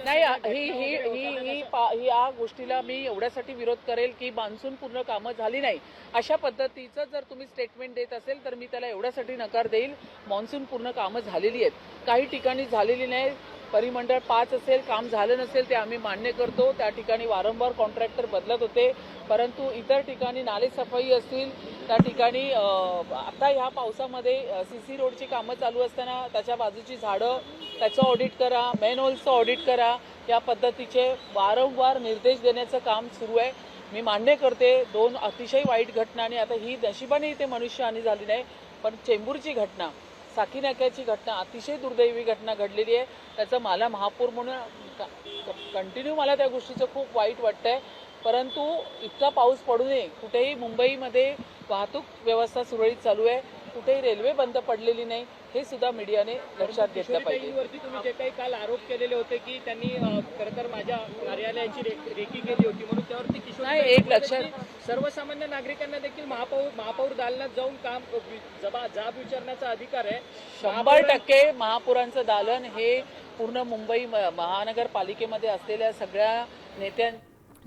नाही ही या गोष्टीला मी एवढ्यासाठी विरोध करेल की मान्सून पूर्ण कामं झाली नाही अशा पद्धतीचं जर तुम्ही स्टेटमेंट देत असेल तर मी त्याला एवढ्यासाठी नकार देईल. मान्सून पूर्ण कामं झालेली आहेत, काही ठिकाणी झालेली नाही. परिमंडळ 5 असेल, काम झालं नसेल ते आम्ही मान्य करतो. त्या ठिकाणी वारंवार कॉन्ट्रॅक्टर बदलत होते, परंतु इतर ठिकाणी नालेसफाई असतील त्या ठिकाणी आता ह्या पावसामध्ये सीसी रोडची कामं चालू असताना त्याच्या बाजूची झाडं त्याचं ऑडिट करा, मॅनहोल्सचं ऑडिट करा, या पद्धतीचे वारंवार निर्देश देण्याचं काम सुरू आहे. मी मान्य करते 2 अतिशय वाईट घटना आणि आता ही नशिबाने इथे मनुष्यहानी झाली नाही, पण चेंबूरची घटना, साकी नाक्याची घटना अतिशय दुर्दैवी घटना घडलेली आहे. त्याचं मला महापौर म्हणून कंटिन्यू मला त्या गोष्टीचं खूप वाईट वाटतंय. परंतु इतका पाऊस पडू नये, कुठेही मुंबईमध्ये वाहतूक व्यवस्था सुरळीत चालू आहे, कुठेही रेल्वे बंद पडलेली नाही, हे सुद्धा मीडियाने लक्षात घेतलं पाहिजे. तुम्ही जे काही काल आरोप केलेले होते की त्यांनी खरं तर माझ्या कार्यालयाची रेकी केली होती म्हणून त्यावरती नाही, एक लक्षात सर्वसामान्य नागरिकांना देखील महापौर दालनात जाऊन काम जाब विचारण्याचा अधिकार आहे. 100% महापौरांचं दालन हे पूर्ण मुंबई महानगरपालिकेमध्ये असलेल्या सगळ्या नेत्यां